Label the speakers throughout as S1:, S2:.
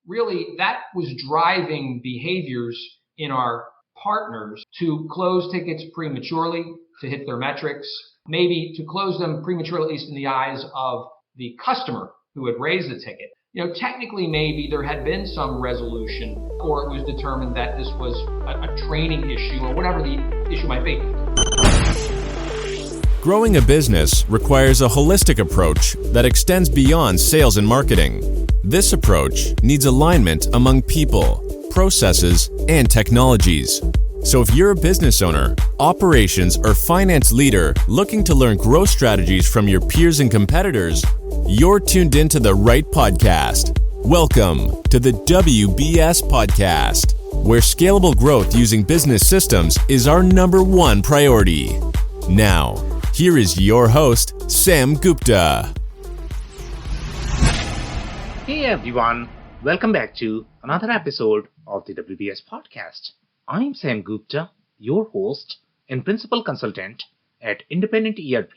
S1: really that was driving behaviors in our partners to close tickets prematurely, to hit their metrics, maybe to close them prematurely, at least in the eyes of the customer who had raised the ticket. Technically maybe there had been some resolution, or it was determined that this was a training issue or whatever the issue might be.
S2: Growing a business requires a holistic approach that extends beyond sales and marketing. This approach needs alignment among people, processes, and technologies. So if you're a business owner, operations, or finance leader looking to learn growth strategies from your peers and competitors, you're tuned into the right podcast. Welcome to the WBS Podcast, where scalable growth using business systems is our number one priority. Now, here is your host, Sam Gupta.
S3: Hey everyone, welcome back to another episode of the WBS Podcast. I'm Sam Gupta, your host and principal consultant at independent ERP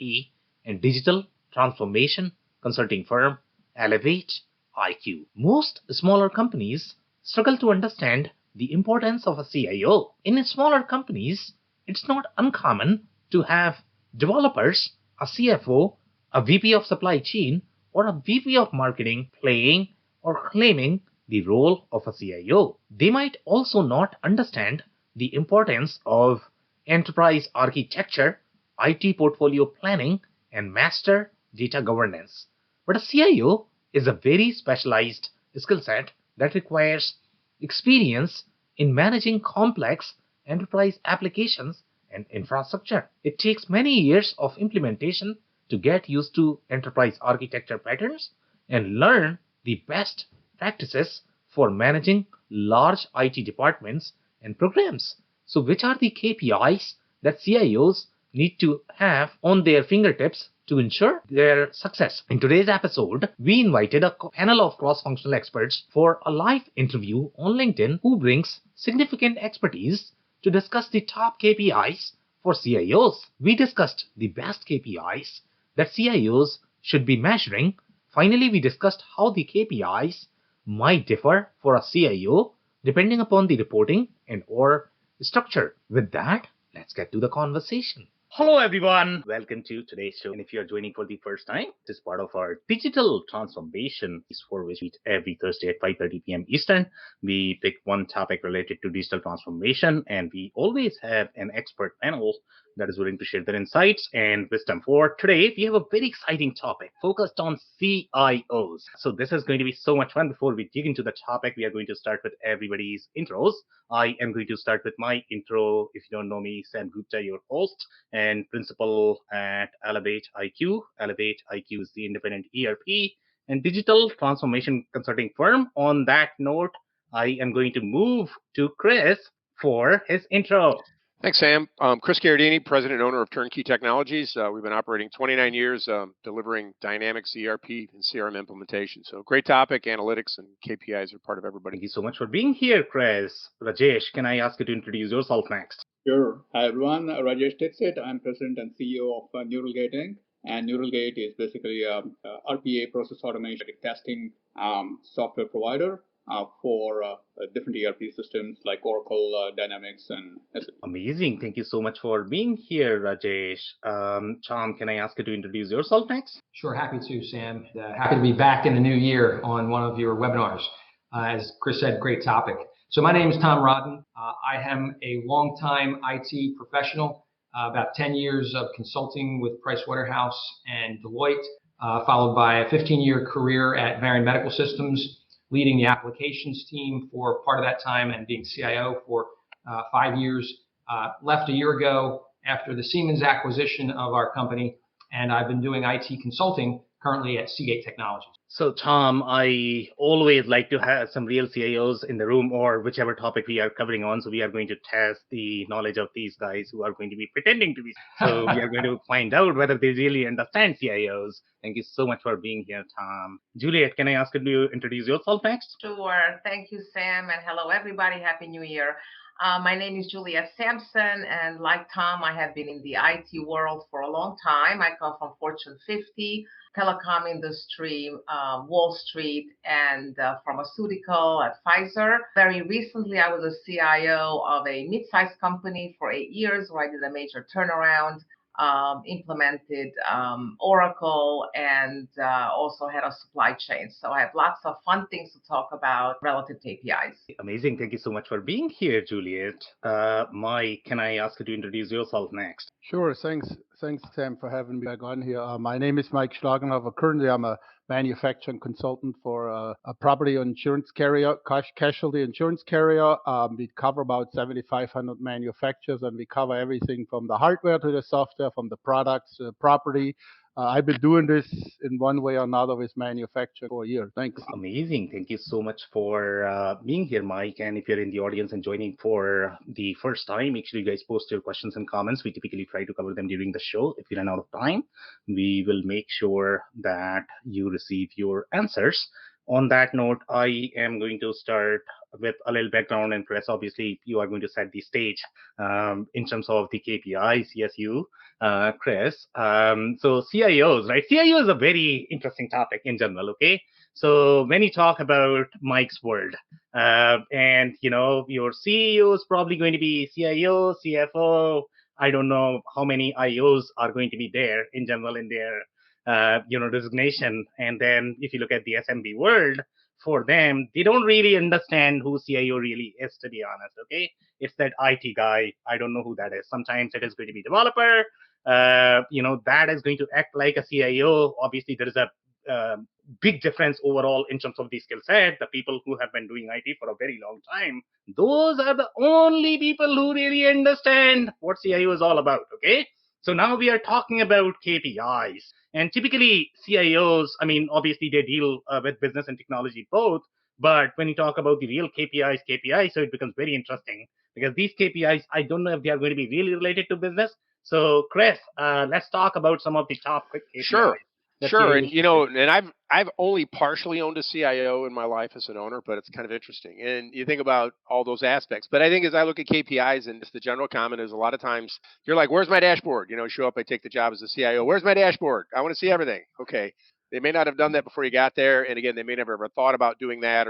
S3: and digital transformation consulting firm Elevate IQ. Most smaller companies struggle to understand the importance of a CIO. In smaller companies, it's not uncommon to have developers, a CFO, a VP of supply chain, or a VP of marketing playing or claiming the role of a CIO. They might also not understand the importance of enterprise architecture, IT portfolio planning, and master data governance. But a CIO is a very specialized skill set that requires experience in managing complex enterprise applications and infrastructure. It takes many years of implementation to get used to enterprise architecture patterns and learn the best practices for managing large IT departments and programs. So which are the KPIs that CIOs need to have on their fingertips to ensure their success? In today's episode, we invited a panel of cross-functional experts for a live interview on LinkedIn who brings significant expertise to discuss the top KPIs for CIOs. We discussed the best KPIs that CIOs should be measuring. Finally, we discussed how the KPIs might differ for a CIO depending upon the reporting and or structure. With that, let's get to the conversation. Hello everyone, welcome to today's show. And if you are joining for the first time, this is part of our digital transformation, for which we meet every Thursday at 5:30 p.m. Eastern. We pick one topic related to digital transformation, and we always have an expert panel that is willing to share their insights and wisdom. For today, we have a very exciting topic focused on CIOs. So this is going to be so much fun. Before we dig into the topic, we are going to start with everybody's intros. I am going to start with my intro. If you don't know me, Sam Gupta, your host and principal at Elevate IQ. Elevate IQ is the independent ERP and digital transformation consulting firm. On that note, I am going to move to Chris for his intro.
S4: Thanks, Sam. Chris Carradini, president and owner of Turnkey Technologies. We've been operating 29 years, delivering Dynamics ERP and CRM implementation. So great topic. Analytics and KPIs are part of everybody.
S3: Thank you so much for being here, Chris. Rajesh, can I ask you to introduce yourself next?
S5: Sure. Hi, everyone. Rajesh Dixit. I'm president and CEO of Neural Gating. And Neural Gate is basically a RPA process automation testing software provider for different ERP systems like Oracle, Dynamics, and SAP.
S3: Amazing. Thank you so much for being here, Rajesh. Tom, can I ask you to introduce yourself next?
S1: Sure, happy to, Sam. Happy to be back in the new year on one of your webinars. As Chris said, great topic. So my name is Tom Rodden. I am a longtime IT professional, about 10 years of consulting with Pricewaterhouse and Deloitte, followed by a 15-year career at Varian Medical Systems, leading the applications team for part of that time and being CIO for 5 years. Left a year ago after the Siemens acquisition of our company, and I've been doing IT consulting currently at Seagate Technologies.
S3: So, Tom, I always like to have some real CIOs in the room or whichever topic we are covering on. So we are going to test the knowledge of these guys who are going to be pretending to be. So we are going to find out whether they really understand CIOs. Thank you so much for being here, Tom. Juliet, can I ask you to introduce yourself next?
S6: Sure. Thank you, Sam. And hello, everybody. Happy New Year. My name is Juliet Sampson, and like Tom, I have been in the IT world for a long time. I come from Fortune 50, telecom industry, Wall Street, and pharmaceutical at Pfizer. Very recently, I was a CIO of a mid-sized company for 8 years where I did a major turnaround. Implemented Oracle and also had a supply chain. So I have lots of fun things to talk about relative to KPIs.
S3: Amazing. Thank you so much for being here, Juliet. Mike, can I ask you to introduce yourself next?
S7: Sure. Thanks, Sam, for having me back on here. My name is Mike Schlagenhofer. Currently, I'm a manufacturing consultant for a property insurance carrier, casualty insurance carrier. We cover about 7,500 manufacturers, and we cover everything from the hardware to the software, from the products to the property. I've been doing this in one way or another with manufacturing for a year. Thanks.
S3: Amazing. Thank you so much for being here, Mike. And if you're in the audience and joining for the first time, make sure you guys post your questions and comments. We typically try to cover them during the show. If we run out of time, we will make sure that you receive your answers. On that note, I am going to start with a little background, and Chris, obviously, you are going to set the stage in terms of the KPIs. Yes, you, Chris. So CIOs, right? CIO is a very interesting topic in general, okay? So when you talk about Mike's world, and, your CEO is probably going to be CIO, CFO. I don't know how many IOs are going to be there in general in their designation. And then if you look at the SMB world, for them, they don't really understand who CIO really is, to be honest. Okay, it's that IT guy. I don't know who that is. Sometimes it is going to be developer. That is going to act like a CIO. Obviously, there is a big difference overall in terms of the skill set. The people who have been doing IT for a very long time, those are the only people who really understand what CIO is all about. Okay. So now we are talking about KPIs. And typically CIOs, obviously they deal with business and technology both. But when you talk about the real KPIs, so it becomes very interesting because these KPIs, I don't know if they are going to be really related to business. So Chris, let's talk about some of the top quick KPIs.
S4: Sure. And I've only partially owned a CIO in my life as an owner, but it's kind of interesting. And you think about all those aspects. But I think as I look at KPIs, and just the general comment is a lot of times you're like, where's my dashboard? Show up, I take the job as a CIO. Where's my dashboard? I want to see everything. Okay. They may not have done that before you got there. And again, they may never have thought about doing that,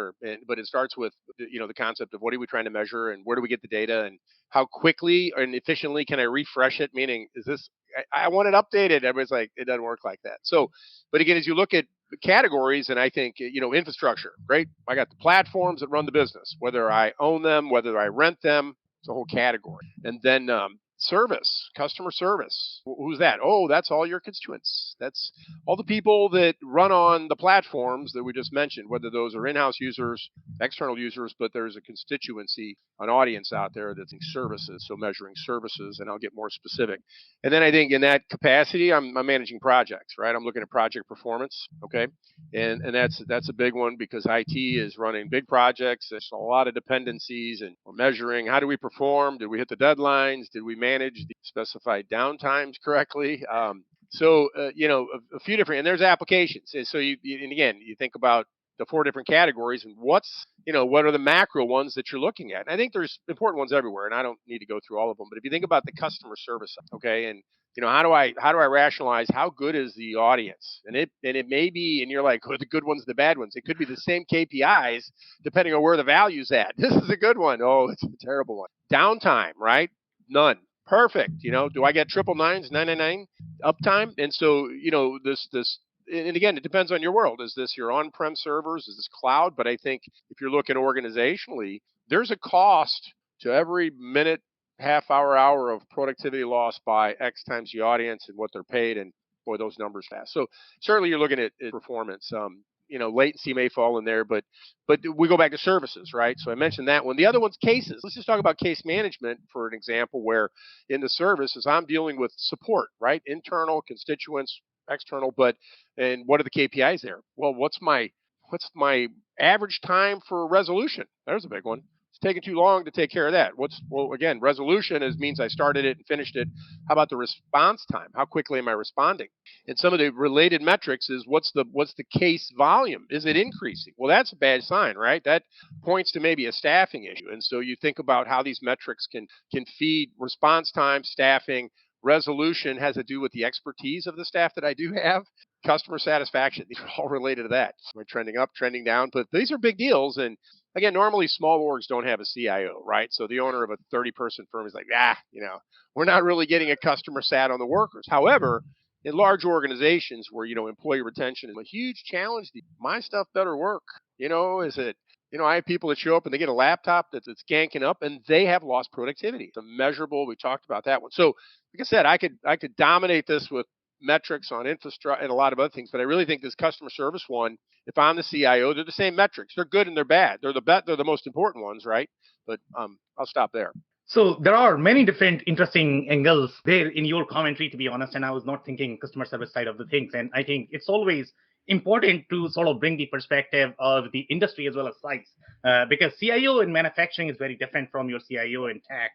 S4: but it starts with, the concept of what are we trying to measure and where do we get the data and how quickly and efficiently can I refresh it? Meaning, I want it updated. Everybody's like, it doesn't work like that. So, but again, as you look at categories, and I think, infrastructure, great. I got the platforms that run the business, whether I own them, whether I rent them, it's a whole category. And then service, customer service. Who's that? Oh, that's all your constituents. That's all the people that run on the platforms that we just mentioned, whether those are in-house users, external users, but there's a constituency, an audience out there that's in services. So measuring services, and I'll get more specific. And then I think in that capacity, I'm managing projects, right? I'm looking at project performance, okay? And that's a big one because IT is running big projects. There's a lot of dependencies, and we're measuring how do we perform? Did we hit the deadlines? Did we manage the specified downtimes correctly? A few different, and there's applications. And so you think about the 4 different categories and what are the macro ones that you're looking at. And I think there's important ones everywhere, and I don't need to go through all of them. But if you think about the customer service, okay, and how do I rationalize how good is the audience? And it may be, and you're like, the good ones, the bad ones. It could be the same KPIs depending on where the value's at. This is a good one. Oh, it's a terrible one. Downtime, right? None. Perfect. Do I get 999s, 999 uptime? And so, this, and again, it depends on your world. Is this your on-prem servers? Is this cloud? But I think if you're looking organizationally, there's a cost to every minute, half hour of productivity lost by X times the audience and what they're paid. And boy, those numbers fast. So certainly you're looking at performance. Latency may fall in there, but we go back to services, right? So I mentioned that one. The other one's cases. Let's just talk about case management for an example, where in the services I'm dealing with support, right? Internal, constituents, external, and what are the KPIs there? Well, what's my average time for resolution? There's a big one. It's taking too long to take care of that. Again, resolution means I started it and finished it. How about the response time? How quickly am I responding? And some of the related metrics is what's the case volume? Is it increasing? Well, that's a bad sign, right? That points to maybe a staffing issue. And so you think about how these metrics can feed response time, staffing. Resolution has to do with the expertise of the staff that I do have. Customer satisfaction, these are all related to that. Am I trending up, trending down? But these are big deals. And again, normally small orgs don't have a CIO, right? So the owner of a 30-person firm is like, we're not really getting a customer sat on the workers. However, in large organizations where, employee retention is a huge challenge, my stuff better work. Is it, I have people that show up and they get a laptop that's ganking up and they have lost productivity. It's measurable. We talked about that one. So like I said, I could dominate this with metrics on infrastructure and a lot of other things, but I really think this customer service one, if I'm the CIO, they're the same metrics. They're good and they're bad. They're the most important ones, right? But I'll stop there.
S3: So there are many different interesting angles there in your commentary, to be honest, and I was not thinking customer service side of the things. And I think it's always important to sort of bring the perspective of the industry as well as size, because CIO in manufacturing is very different from your CIO in tech,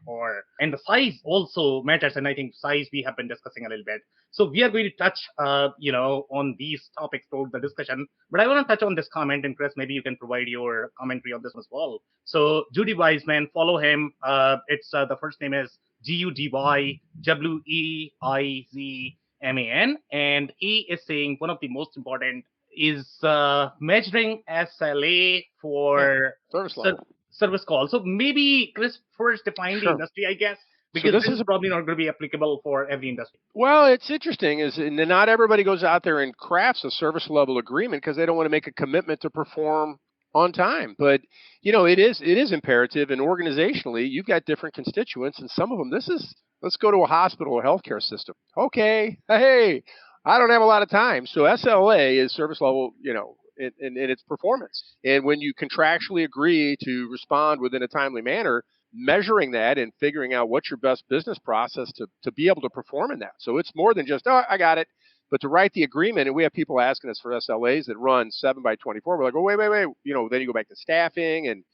S3: and the size also matters. And I think size we have been discussing a little bit. So we are going to touch, on these topics throughout the discussion. But I want to touch on this comment, and Chris, maybe you can provide your commentary on this as well. So Judy Wiseman, follow him. It's the first name is GUDYWEIZMAN, and he is saying one of the most important is measuring SLA for service call. So maybe Chris first define the industry, I guess. Because this is probably not going to be applicable for every industry.
S4: Well, it's interesting is not everybody goes out there and crafts a service level agreement because they don't want to make a commitment to perform on time. But, it is imperative, and organizationally, you've got different constituents, and some of them, let's go to a hospital or healthcare system. Okay, hey, I don't have a lot of time. So SLA is service level, in its performance. And when you contractually agree to respond within a timely manner, measuring that and figuring out what's your best business process to be able to perform in that. So it's more than just, I got it. But to write the agreement, and we have people asking us for SLAs that run 7x24. We're like, wait. Then you go back to staffing and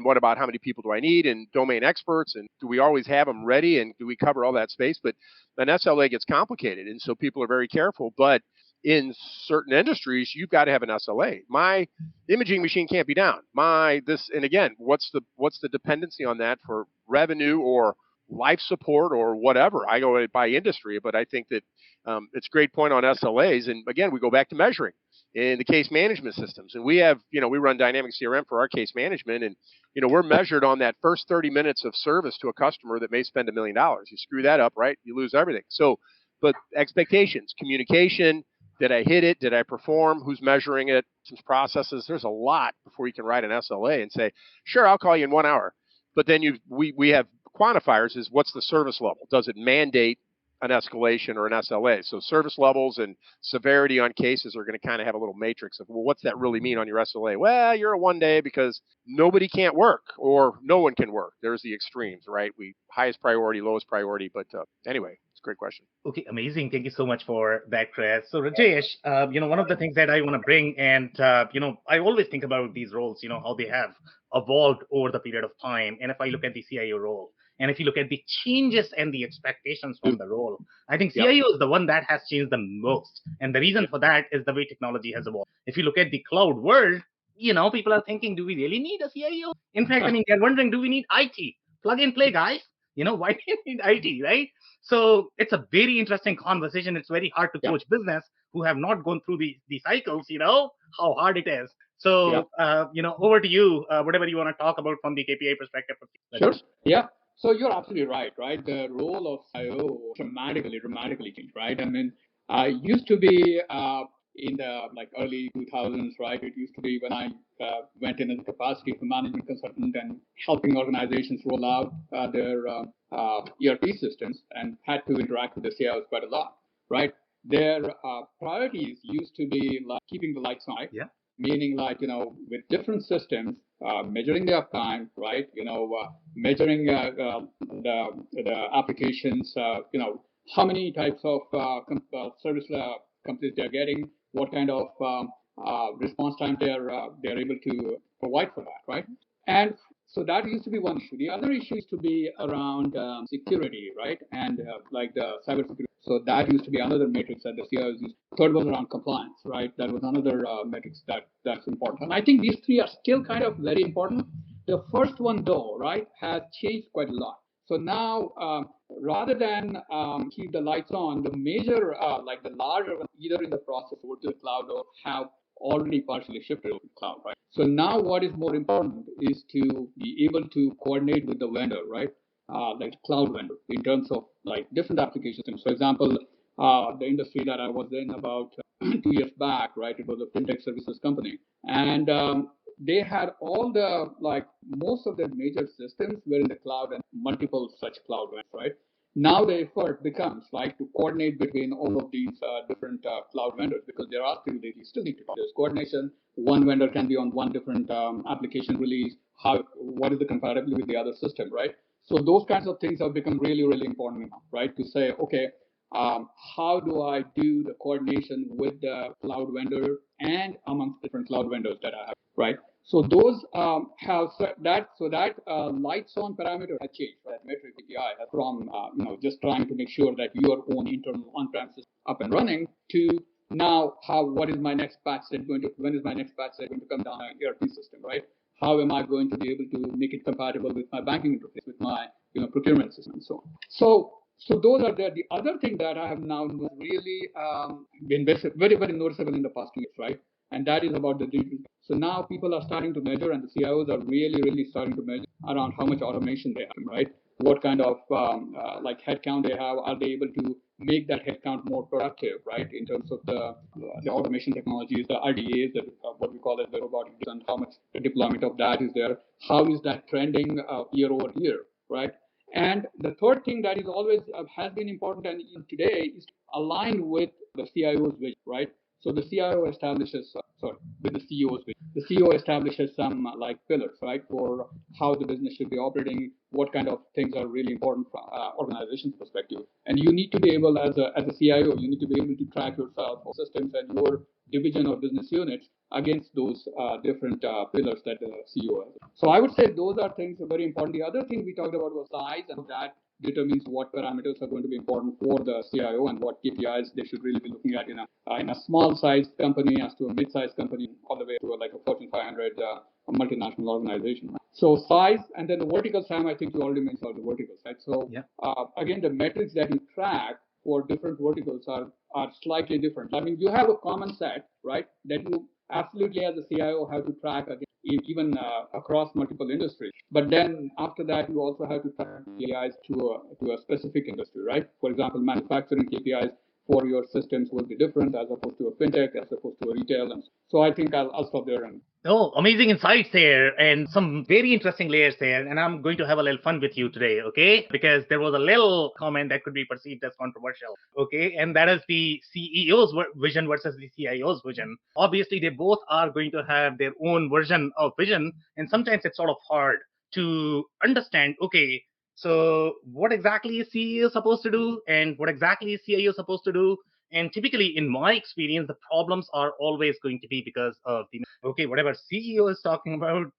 S4: what about how many people do I need and domain experts, and do we always have them ready, and do we cover all that space? But an SLA gets complicated, and so people are very careful. But in certain industries, you've got to have an SLA. My imaging machine can't be down. And again, what's the dependency on that for revenue or life support or whatever? I go by industry, but I think that it's a great point on SLAs. And again, we go back to measuring in the case management systems. And we have, we run dynamic CRM for our case management, and we're measured on that first 30 minutes of service to a customer that may spend $1 million. You screw that up, right? You lose everything. So, but expectations, communication. Did I hit it? Did I perform? Who's measuring it? Some processes. There's a lot before you can write an SLA and say, sure, I'll call you in 1 hour. But then we have quantifiers is what's the service level? Does it mandate an escalation or an SLA? So service levels and severity on cases are going to kind of have a little matrix of, well, what's that really mean on your SLA? Well, you're a 1 day because nobody can't work or no one can work. There's the extremes, right? Highest priority, lowest priority. But anyway, it's a great question.
S3: Okay, amazing. Thank you so much for that, Chris. So Rajesh, one of the things that I want to bring, and, I always think about these roles, how they have evolved over the period of time. And if I look at the CIO role, and if you look at the changes and the expectations from the role, I think CIO is the one that has changed the most. And the reason for that is the way technology has evolved. If you look at the cloud world, people are thinking, do we really need a CIO? In fact, they're wondering, do we need IT? Plug and play, guys. Why do you need IT, right? So it's a very interesting conversation. It's very hard to coach business who have not gone through the cycles, how hard it is. So, over to you, whatever you want to talk about from the KPI perspective.
S5: Sure. Yeah. So you're absolutely right? The role of CIO dramatically changed, right? Used to be in the early 2000s, right? It used to be when I went in as a capacity for management consultant and helping organizations roll out their ERP systems and had to interact with the CIOs quite a lot, right? Their priorities used to be keeping the lights on, meaning with different systems, measuring the uptime, right? Measuring the applications, how many types of service companies they're getting, what kind of response time they're able to provide for that, right? And So that used to be one issue. The other issue used to be around security, right? And like the cybersecurity. So that used to be another matrix that the CIOs used. Third was around compliance, right? That was another matrix that's important. And I think these three are still kind of very important. The first one, though, right, has changed quite a lot. So now, rather than keep the lights on, the major, like the larger ones, either in the process over to the cloud or have already partially shifted to the cloud, right? So now what is more important is to be able to coordinate with the vendor, right? Like cloud vendor in terms of like different applications. For example, the industry that I was in about 2 years back, right? It was a fintech services company. And they had all the, like most of their major systems were in the cloud and multiple such cloud vendors, right? Now the effort becomes like to coordinate between all of these different cloud vendors because there are still they still need to do this coordination. One vendor can be on one different application release. What is the compatibility with the other system, right? So those kinds of things have become really, really important now, right? To say, okay, how do I do the coordination with the cloud vendor and amongst different cloud vendors that I have, right? So those have that. So that lights on parameter has changed. That metric KPI has from just trying to make sure that your own internal on-prem system up and running to now what is my next patch set going to when is my next patch set going to come down an ERP system, right? How am I going to be able to make it compatible with my banking interface, with my procurement system, and so on. So those are there. The other thing that I have now really been very, very noticeable in the past 2 years, right? And that is about the digital. So now people are starting to measure, and the CIOs are really, really starting to measure around how much automation they have, right? What kind of like headcount they have? Are they able to make that headcount more productive, right? In terms of the automation technologies, the RDAs, what we call as the robotic, and how much the deployment of that is there? How is that trending year over year, right? And the third thing that is always has been important and today is aligned with the CIO's vision, right? So the CIO establishes, with the CEO's vision. The CEO establishes some like pillars, right, for how the business should be operating, what kind of things are really important from organization's perspective. And you need to be able, as a CIO, you need to be able to track yourself, systems, and your division or business units against those different pillars that the CEO has. So I would say those are things that are very important. The other thing we talked about was size, and that determines what parameters are going to be important for the CIO and what KPIs they should really be looking at in a small-sized company as to a mid-sized company all the way to like a Fortune 500 a multinational organization. So size, and then the verticals, Sam, I think you already mentioned about the verticals, right? So yeah. Again, the metrics that you track for different verticals are slightly different. I mean, you have a common set, right, that you absolutely as a CIO have to track even across multiple industries. But then after that, you also have to track KPIs to a specific industry, right? For example, manufacturing KPIs for your systems will be different as opposed to a fintech, as opposed to a retail. And so I think I'll stop there. And
S3: oh, amazing insights there and some very interesting layers there. And I'm going to have a little fun with you today, okay? Because there was a little comment that could be perceived as controversial, okay? And that is the CEO's vision versus the CIO's vision. Obviously, they both are going to have their own version of vision. And sometimes it's sort of hard to understand, okay, so what exactly is CEO supposed to do and what exactly is CIO supposed to do? And typically, in my experience, the problems are always going to be because of whatever CEO is talking about,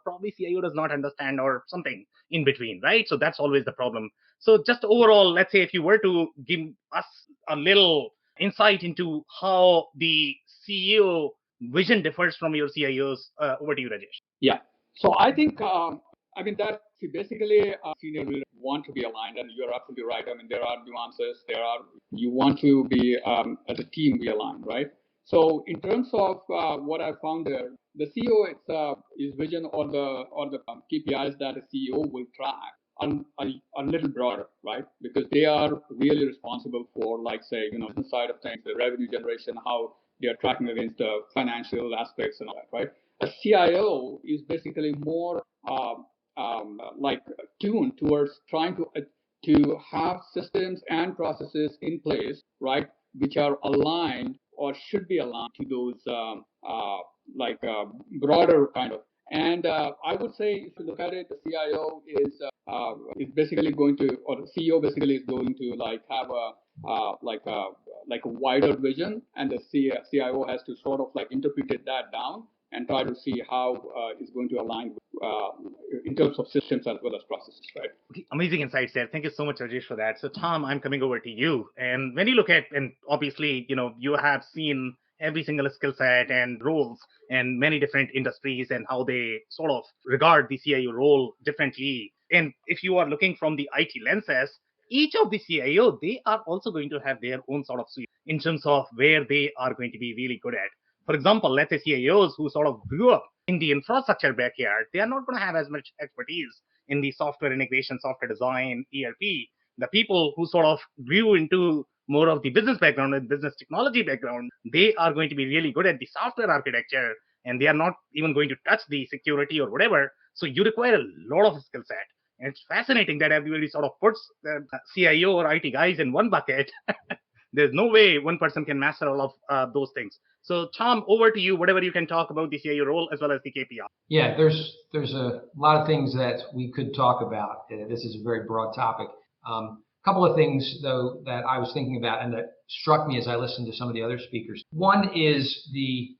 S3: probably CIO does not understand or something in between, right? So that's always the problem. So just overall, let's say if you were to give us a little insight into how the CEO vision differs from your CIOs, over to you, Rajesh.
S5: Yeah. So I think, that basically senior leaders want to be aligned, and you're absolutely right. I mean, there are nuances. You want to be, as a team, be aligned, right? So in terms of what I found there, the CEO his vision or the KPIs that a CEO will track are a little broader, right? Because they are really responsible for, like, say, the side of things, the revenue generation, how they are tracking against the financial aspects and all that, right? A CIO is basically more like tuned towards trying to have systems and processes in place, right, which are aligned or should be aligned to those broader kind of. And I would say, if you look at it, the CIO is basically going to, or the CEO basically is going to have a wider vision, and the CIO has to sort of interpret that down and try to see how it's going to align in terms of systems as well as processes, right?
S3: Okay, amazing insights there. Thank you so much, Rajesh, for that. So, Tom, I'm coming over to you. And when you look at, and obviously, you have seen every single skill set and roles and many different industries and how they sort of regard the CIO role differently. And if you are looking from the IT lenses, each of the CIO, they are also going to have their own sort of suite in terms of where they are going to be really good at. For example, let's say CIOs who sort of grew up in the infrastructure backyard, they are not going to have as much expertise in the software integration, software design, ERP. The people who sort of grew into more of the business background and business technology background, they are going to be really good at the software architecture, and they are not even going to touch the security or whatever. So you require a lot of skill set. And it's fascinating that everybody sort of puts the CIO or IT guys in one bucket. There's no way one person can master all of those things. So, Tom, over to you, whatever you can talk about the CIO role as well as the KPI.
S1: Yeah, there's a lot of things that we could talk about. This is a very broad topic. A couple of things, though, that I was thinking about and that struck me as I listened to some of the other speakers. One is the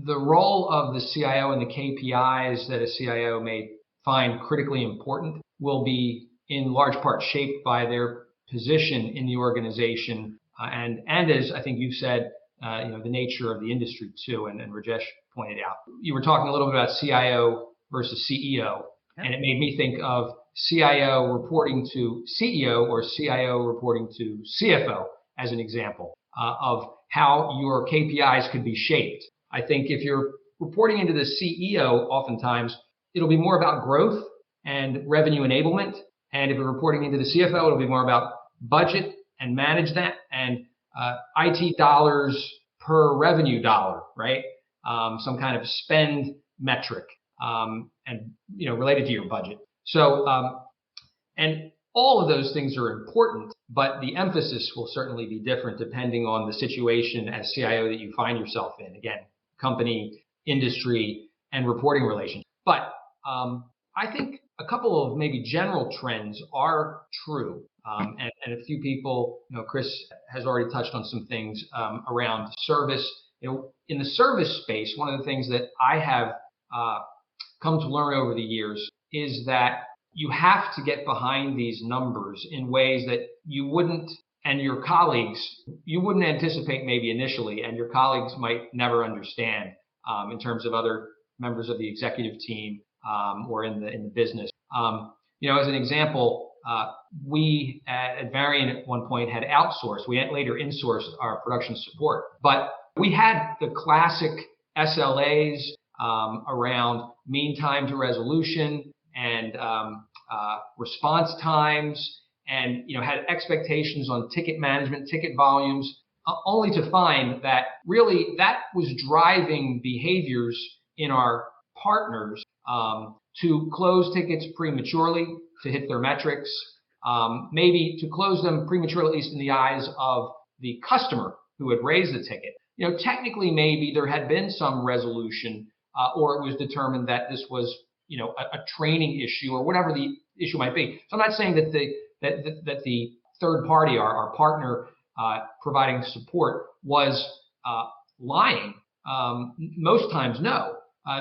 S1: role of the CIO and the KPIs that a CIO may find critically important will be in large part shaped by their position in the organization and as I think you said, the nature of the industry too, and Rajesh pointed out. You were talking a little bit about CIO versus CEO, and it made me think of CIO reporting to CEO or CIO reporting to CFO as an example of how your KPIs could be shaped. I think if you're reporting into the CEO, oftentimes it'll be more about growth and revenue enablement. And if you're reporting into the CFO, it'll be more about budget and manage that and IT dollars per revenue dollar, right? Some kind of spend metric and related to your budget. So and all of those things are important, but the emphasis will certainly be different depending on the situation as CIO that you find yourself in. Again, company, industry, and reporting relations. But I think a couple of maybe general trends are true. And a few people, Chris has already touched on some things around service. In the service space, one of the things that I have come to learn over the years is that you have to get behind these numbers in ways that you wouldn't, and your colleagues, you wouldn't anticipate maybe initially, and your colleagues might never understand in terms of other members of the executive team or in the business. As an example, we at Varian at one point had outsourced. We later insourced our production support, but we had the classic SLAs around mean time to resolution and response times, and had expectations on ticket management, ticket volumes, only to find that really that was driving behaviors in our partners to close tickets prematurely to hit their metrics, maybe to close them prematurely, at least in the eyes of the customer who had raised the ticket. Technically, maybe there had been some resolution, or it was determined that this was, a training issue or whatever the issue might be. So I'm not saying that the third party, our partner providing support, was lying. Most times, no.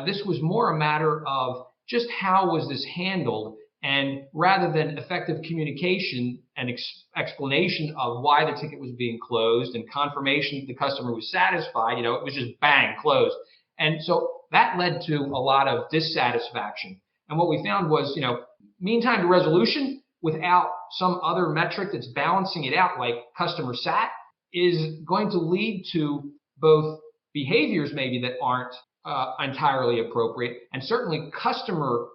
S1: This was more a matter of just how was this handled, and rather than effective communication and explanation of why the ticket was being closed and confirmation that the customer was satisfied, it was just bang, closed. And so that led to a lot of dissatisfaction. And what we found was, mean time to resolution without some other metric that's balancing it out, like customer sat, is going to lead to both behaviors maybe that aren't entirely appropriate, and certainly customer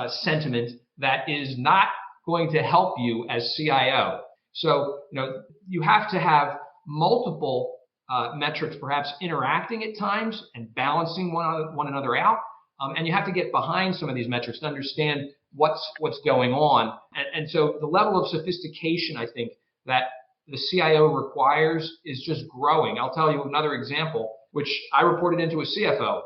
S1: sentiment that is not going to help you as CIO. So, you have to have multiple metrics perhaps interacting at times and balancing one another out. And you have to get behind some of these metrics to understand what's going on. And so the level of sophistication, I think, that the CIO requires is just growing. I'll tell you another example, which I reported into a CFO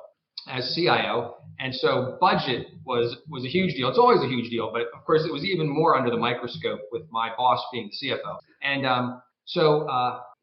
S1: as CIO. And so budget was a huge deal. It's always a huge deal, but of course it was even more under the microscope with my boss being the CFO. And so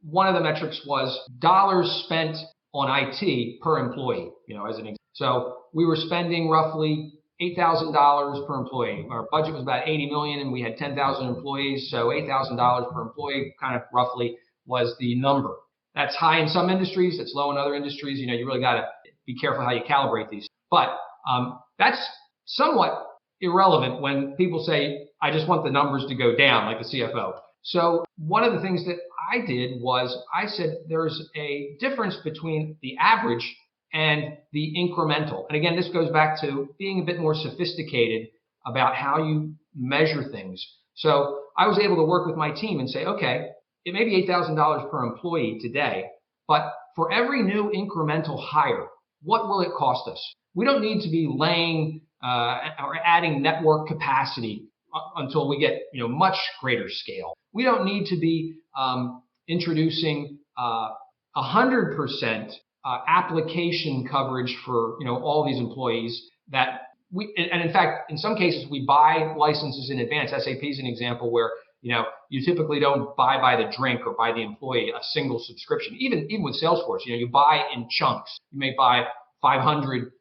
S1: one of the metrics was dollars spent on IT per employee, as an example. So we were spending roughly $8,000 per employee. Our budget was about 80 million and we had 10,000 employees. So $8,000 per employee kind of roughly was the number. That's high in some industries. It's low in other industries. You really got to be careful how you calibrate these. But that's somewhat irrelevant when people say, I just want the numbers to go down, like the CFO. So one of the things that I did was I said there's a difference between the average and the incremental. And again, this goes back to being a bit more sophisticated about how you measure things. So I was able to work with my team and say, okay, it may be $8,000 per employee today, but for every new incremental hire, what will it cost us? We don't need to be laying or adding network capacity until we get much greater scale. We don't need to be introducing 100% application coverage for all these employees that and in fact, in some cases, we buy licenses in advance. SAP is an example where you typically don't buy by the drink or by the employee a single subscription. Even with Salesforce, you buy in chunks. You may buy 500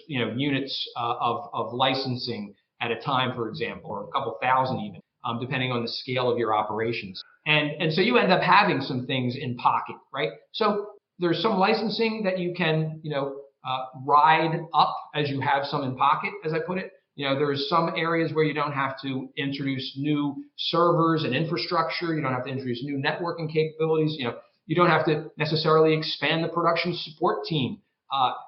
S1: units of licensing at a time, for example, or a couple thousand even, depending on the scale of your operations. And so you end up having some things in pocket, right? So there's some licensing that you can ride up as you have some in pocket, as I put it. There's some areas where you don't have to introduce new servers and infrastructure. You don't have to introduce new networking capabilities. You don't have to necessarily expand the production support team.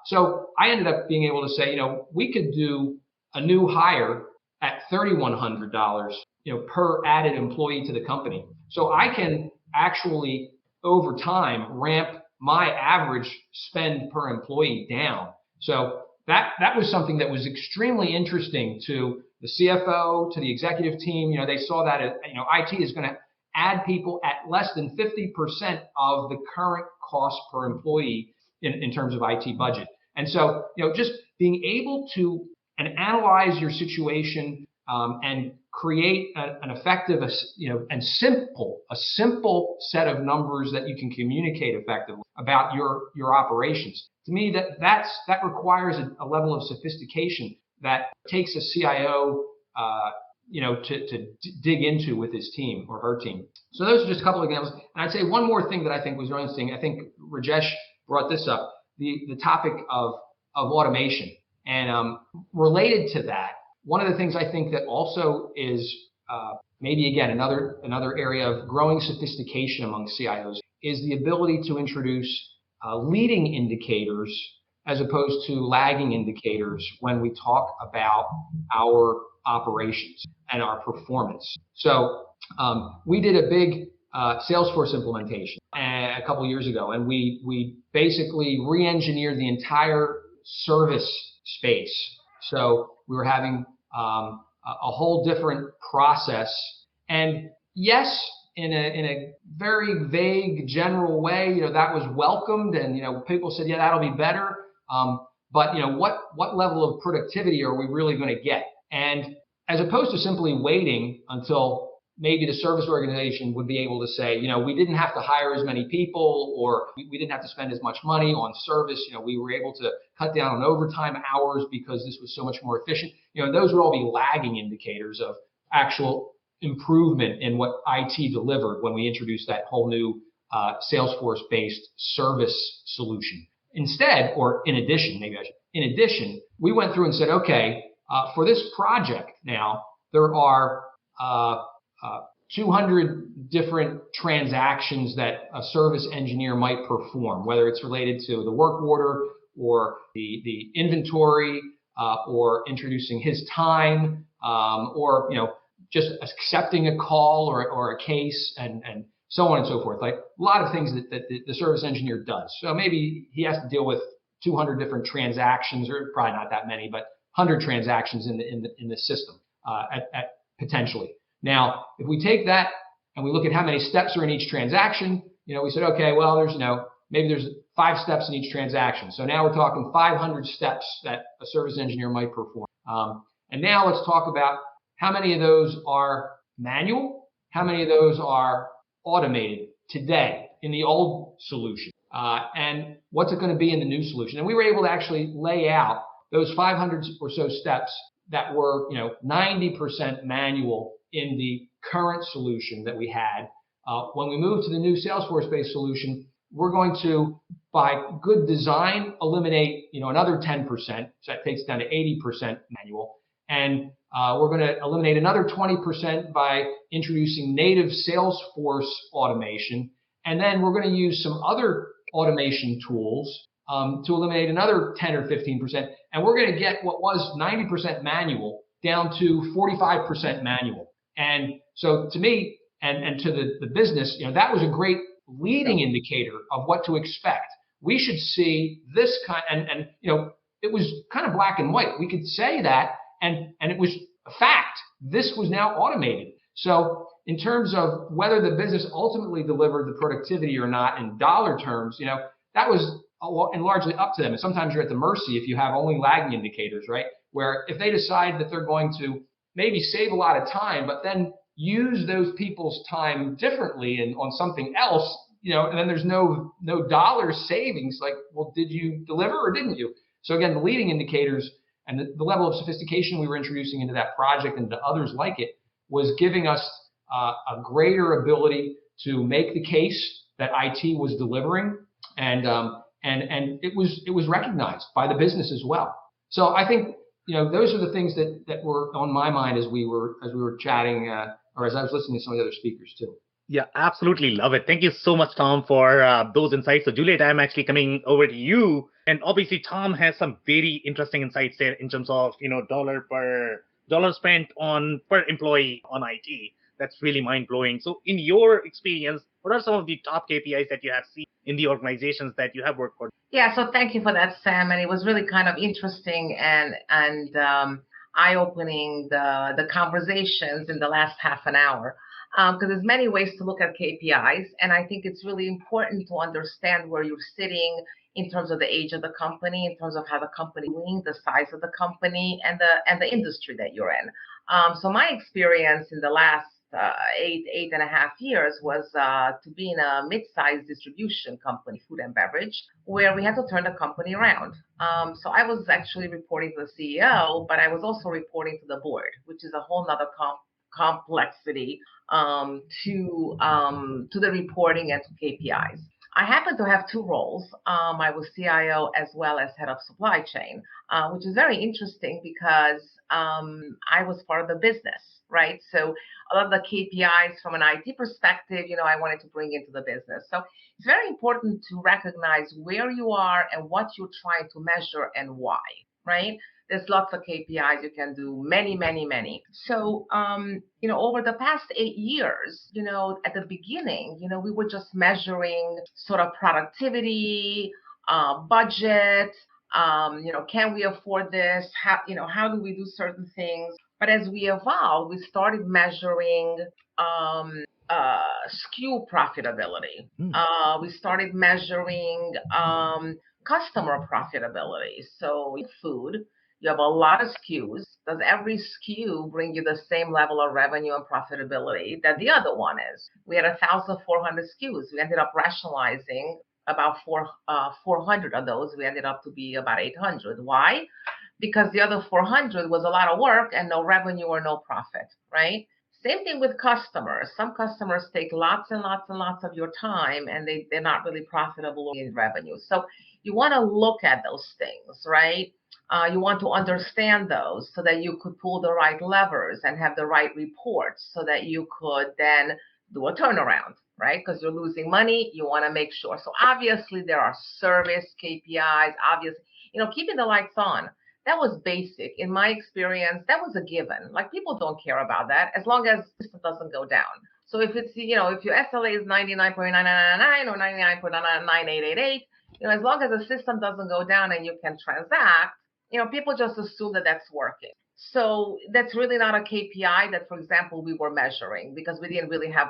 S1: So I ended up being able to say, we could do a new hire at $3,100, per added employee to the company. So I can actually, over time, ramp my average spend per employee down. So that was something that was extremely interesting to the CFO, to the executive team. They saw that IT is going to add people at less than 50% of the current cost per employee in terms of IT budget. And so, just being able to analyze your situation and create an effective, and a simple set of numbers that you can communicate effectively about your operations. To me, that requires a level of sophistication that takes a CIO, to dig into with his team or her team. So those are just a couple of examples. And I'd say one more thing that I think was really interesting. I think Rajesh brought this up, the topic of automation. And related to that, one of the things I think that also is maybe, again, another area of growing sophistication among CIOs is the ability to introduce leading indicators as opposed to lagging indicators when we talk about our operations and our performance. So we did a big Salesforce implementation a couple years ago, and we basically re-engineered the entire service space. So we were having a whole different process. And yes, in a very vague, general way, that was welcomed, and people said, yeah, that'll be better. But what level of productivity are we really going to get? And as opposed to simply waiting until maybe the service organization would be able to say, we didn't have to hire as many people, or we didn't have to spend as much money on service. We were able to cut down on overtime hours because this was so much more efficient. Those would all be lagging indicators of actual improvement in what IT delivered when we introduced that whole new Salesforce-based service solution. Instead, or in addition, we went through and said, okay, for this project now, there are 200 different transactions that a service engineer might perform, whether it's related to the work order or the inventory, or introducing his time, or just accepting a call or a case, and so on and so forth. Like a lot of things that the service engineer does. So maybe he has to deal with 200 different transactions, or probably not that many, but 100 transactions in the system at potentially. Now, if we take that and we look at how many steps are in each transaction, we said, okay, well, maybe there's 5 steps in each transaction. So now we're talking 500 steps that a service engineer might perform. And now let's talk about how many of those are manual, how many of those are automated today in the old solution, and what's it going to be in the new solution. And we were able to actually lay out those 500 or so steps that were 90% manual in the current solution that we had. When we move to the new Salesforce-based solution, we're going to, by good design, eliminate another 10%. So that takes it down to 80% manual. And we're going to eliminate another 20% by introducing native Salesforce automation. And then we're going to use some other automation tools to eliminate another 10 or 15%. And we're going to get what was 90% manual down to 45% manual. And so to me and to the business, that was a great leading indicator of what to expect. We should see this kind, and it was kind of black and white. We could say that, and it was a fact. This was now automated. So in terms of whether the business ultimately delivered the productivity or not in dollar terms, that was largely up to them. And sometimes you're at the mercy if you have only lagging indicators, right? Where if they decide that they're going to maybe save a lot of time, but then use those people's time differently and on something else, and then there's no dollar savings. Like, well, did you deliver or didn't you? So again, the leading indicators and the level of sophistication we were introducing into that project and to others like it was giving us a greater ability to make the case that IT was delivering, and it was recognized by the business as well. So I think those are the things that were on my mind as we were chatting, or as I was listening to some of the other speakers too.
S3: Yeah, absolutely love it. Thank you so much, Tom, for those insights. So, Juliet, I'm actually coming over to you. And obviously, Tom has some very interesting insights there in terms of, dollar spent per employee on IT. That's really mind-blowing. So, in your experience, what are some of the top KPIs that you have seen in the organizations that you have worked for?
S6: Yeah, so thank you for that, Sam. And it was really kind of interesting and eye-opening, the conversations in the last half an hour. Because there's many ways to look at KPIs, and I think it's really important to understand where you're sitting in terms of the age of the company, in terms of how the company is doing, the size of the company, and the industry that you're in. So my experience in the last 8.5 years was to be in a mid-sized distribution company, food and beverage, where we had to turn the company around. So I was actually reporting to the CEO, but I was also reporting to the board, which is a whole nother complexity to the reporting and to KPIs. I happen to have two roles. I was CIO as well as head of supply chain, which is very interesting because I was part of the business, right? So a lot of the KPIs from an IT perspective, I wanted to bring into the business. So it's very important to recognize where you are and what you're trying to measure and why, right? There's lots of KPIs you can do, many, many, many. So, over the past 8 years, at the beginning, we were just measuring sort of productivity, budget, can we afford this? How do we do certain things? But as we evolved, we started measuring SKU profitability. We started measuring customer profitability. So in food, you have a lot of SKUs. Does every SKU bring you the same level of revenue and profitability that the other one is? We had 1,400 SKUs. We ended up rationalizing about 400 of those. We ended up to be about 800. Why? Because the other 400 was a lot of work and no revenue or no profit, right? Same thing with customers. Some customers take lots and lots and lots of your time, and they're not really profitable in revenue. So you want to look at those things, right? You want to understand those so that you could pull the right levers and have the right reports so that you could then do a turnaround, right? Because you're losing money, you want to make sure. So obviously there are service KPIs, obviously, keeping the lights on. That was basic. In my experience, that was a given. Like, people don't care about that as long as it doesn't go down. So if it's, if your SLA is 99.9999 or 99.99888, as long as the system doesn't go down and you can transact, people just assume that that's working. So that's really not a KPI that, for example, we were measuring because we didn't really have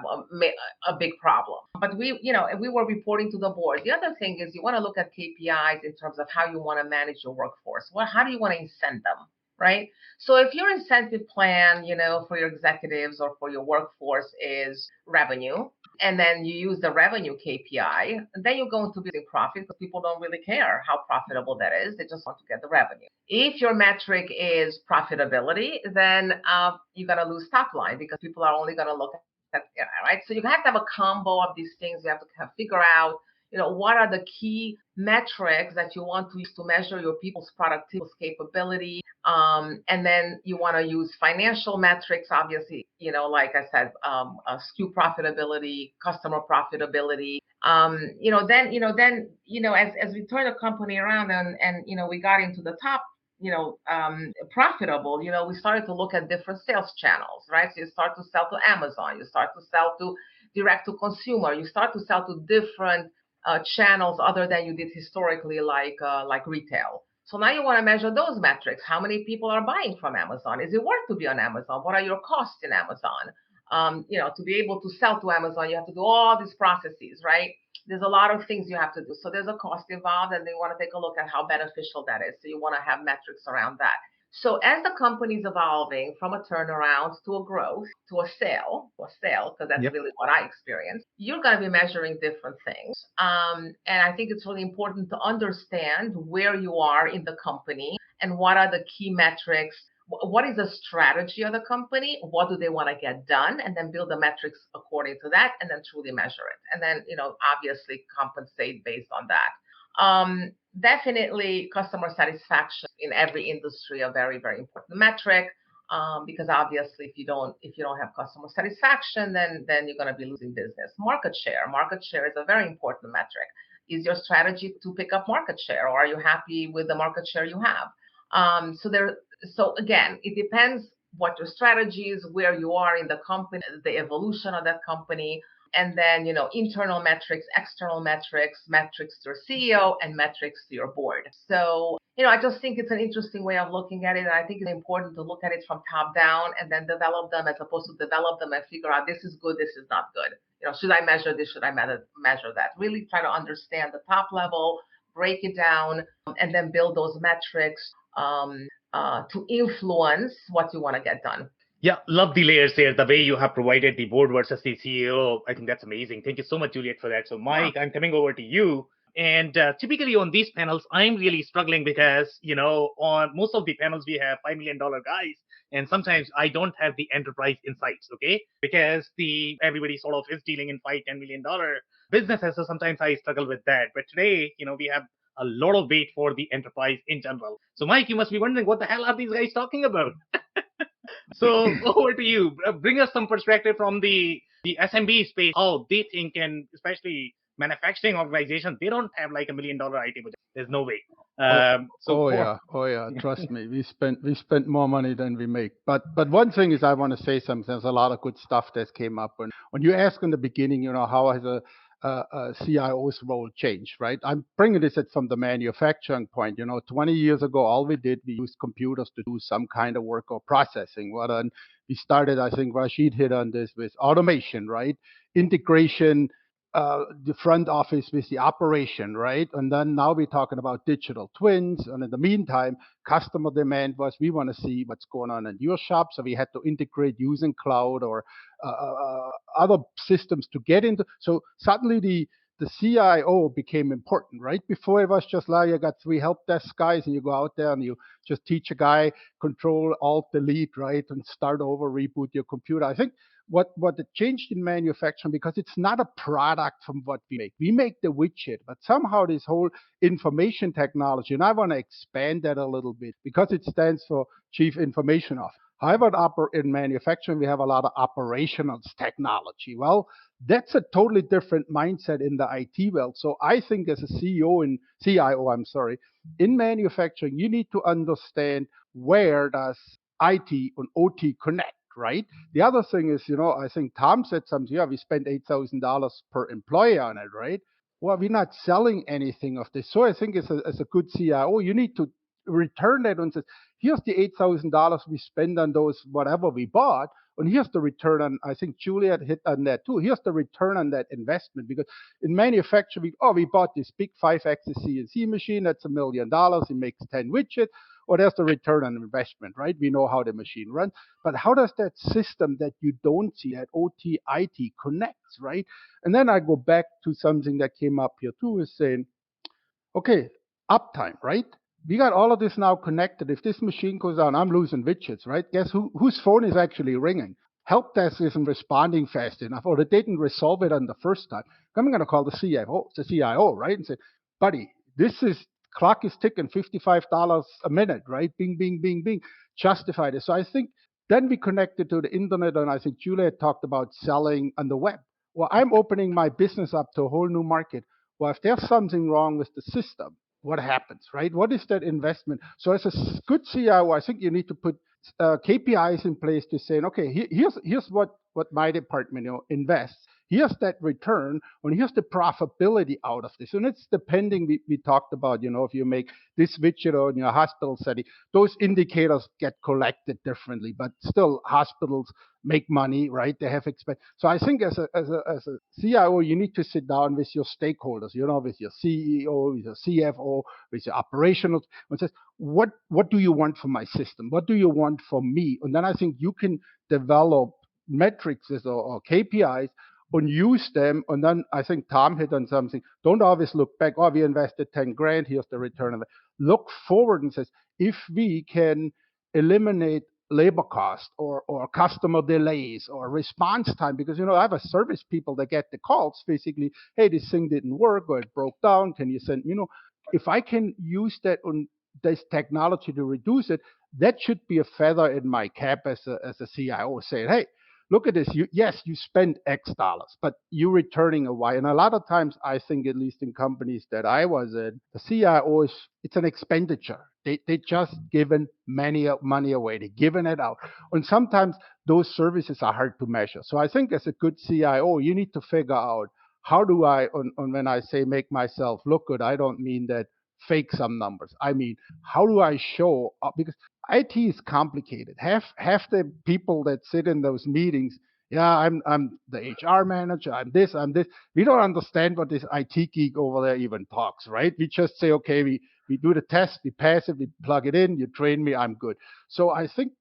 S6: a big problem. But we were reporting to the board. The other thing is you want to look at KPIs in terms of how you want to manage your workforce. How do you want to incent them? right? So if your incentive plan, for your executives or for your workforce is revenue, and then you use the revenue KPI, then you're going to be in profit because people don't really care how profitable that is. They just want to get the revenue. If your metric is profitability, then you're going to lose top line because people are only going to look at, right? So you have to have a combo of these things. You have to figure out what are the key metrics that you want to use to measure your people's productivity, capability, and then you want to use financial metrics, obviously, like I said, SKU profitability, customer profitability. As we turn the company around and we got into the top, profitable, we started to look at different sales channels, right? So you start to sell to Amazon, you start to sell to direct to consumer, you start to sell to different channels other than you did historically, like retail. So now you want to measure those metrics. How many people are buying from Amazon? Is it worth to be on Amazon? What are your costs in Amazon? To be able to sell to Amazon, you have to do all these processes, right? There's a lot of things you have to do. So there's a cost involved, and they want to take a look at how beneficial that is. So you want to have metrics around that. So as the company's evolving from a turnaround to a growth to a sale, because that's really what I experienced, you're going to be measuring different things. And I think it's really important to understand where you are in the company and what are the key metrics. What is the strategy of the company? What do they want to get done? And then build the metrics according to that and then truly measure it. And then, obviously compensate based on that. Definitely customer satisfaction in every industry, a very, very important metric. Because obviously if you don't have customer satisfaction, then you're going to be losing business. Market share is a very important metric. Is your strategy to pick up market share, or are you happy with the market share you have? So again, it depends what your strategy is, where you are in the company, the evolution of that company, and then, internal metrics, external metrics, metrics to your CEO, and metrics to your board. So, I just think it's an interesting way of looking at it. And I think it's important to look at it from top down and then develop them, as opposed to develop them and figure out this is good, this is not good. Should I measure this? Should I measure that? Really try to understand the top level, break it down, and then build those metrics to influence what you want to get done.
S3: Yeah, love the layers there. The way you have provided the board versus the CEO, I think that's amazing. Thank you so much, Juliet, for that. So, Mike, I'm coming over to you. And typically on these panels, I'm really struggling because, on most of the panels, we have $5 million guys. And sometimes I don't have the enterprise insights, okay? Because everybody sort of is dealing in $5-10 million businesses. So sometimes I struggle with that. But today, we have a lot of weight for the enterprise in general. So, Mike, you must be wondering, what the hell are these guys talking about? So over to you. Bring us some perspective from the SMB space, how they think, and especially manufacturing organizations, they don't have like $1 million IT budget. There's no way.
S7: Yeah. Trust me, we spent more money than we make. But one thing is, I want to say something. There's a lot of good stuff that came up. When you ask in the beginning, how has a CIO's role changed, right? I'm bringing this from the manufacturing point. 20 years ago, all we did, we used computers to do some kind of work or processing. Well, then we started, I think Rashid hit on this, with automation, right? Integration, the front office with the operation, right? And then now we're talking about digital twins. And in the meantime, customer demand was, we want to see what's going on in your shop. So we had to integrate using cloud or other systems to get into. So suddenly the CIO became important, right? Before it was just like, you got 3 help desk guys and you go out there and you just teach a guy Control Alt Delete, right? And start over, reboot your computer. I think what changed in manufacturing, because it's not a product from what we make. We make the widget, but somehow this whole information technology, and I want to expand that a little bit because it stands for Chief Information Officer. However, in manufacturing, we have a lot of operational technology. Well, that's a totally different mindset in the IT world. So I think as a CIO, in manufacturing, you need to understand where does IT and OT connect, right? The other thing is, I think Tom said something, we spent $8,000 per employee on it, right? Well, we're not selling anything of this. So I think as a good CIO, you need to return that and say, here's the $8,000 we spend on those whatever we bought, and here's the return on. I think Juliet hit on that too. Here's the return on that investment, because in manufacturing, we bought this big 5-axis CNC machine that's $1 million. It makes 10 widgets. Or there's the return on investment, right? We know how the machine runs. But how does that system that you don't see, that OT, IT connects, right? And then I go back to something that came up here too, is saying, okay, uptime, right? We got all of this now connected. If this machine goes down, I'm losing widgets, right? Guess whose phone is actually ringing? Help desk isn't responding fast enough, or they didn't resolve it on the first time. I'm going to call the CIO, right? And say, buddy, clock is ticking, $55 a minute, right? Bing, bing, bing, bing. Justify this. So I think then we connected to the internet, and I think Julia talked about selling on the web. Well, I'm opening my business up to a whole new market. Well, if there's something wrong with the system, what happens, right? What is that investment? So as a good CIO, I think you need to put KPIs in place to say, okay, here's what my department invests. Here's that return, and here's the profitability out of this. And it's depending, we talked about, if you make this widget or in your hospital setting, those indicators get collected differently, but still hospitals make money, right? They have expense. So I think as a CIO, you need to sit down with your stakeholders, with your CEO, with your CFO, with your operational, and says, what do you want from my system? What do you want from me? And then I think you can develop metrics or KPIs and use them. And then I think Tom hit on something. Don't always look back. We invested 10 grand. Here's the return of it. Look forward and says, if we can eliminate labor cost or customer delays or response time, because I have a service people that get the calls basically, hey, this thing didn't work or it broke down, can you send, if I can use that on this technology to reduce it, that should be a feather in my cap as a CIO, saying, hey, look at this. You spend X dollars, but you're returning a Y. And a lot of times, I think, at least in companies that I was in, the CIO it's an expenditure. They just giving money away. They're giving it out. And sometimes those services are hard to measure. So I think as a good CIO, you need to figure out, how do I, when I say make myself look good, I don't mean that fake some numbers. I mean, how do I show up? Because IT is complicated. Half the people that sit in those meetings, I'm the HR manager, I'm this. We don't understand what this IT geek over there even talks, right? We just say, okay, we do the test, we pass it, we plug it in, you train me, I'm good. So I think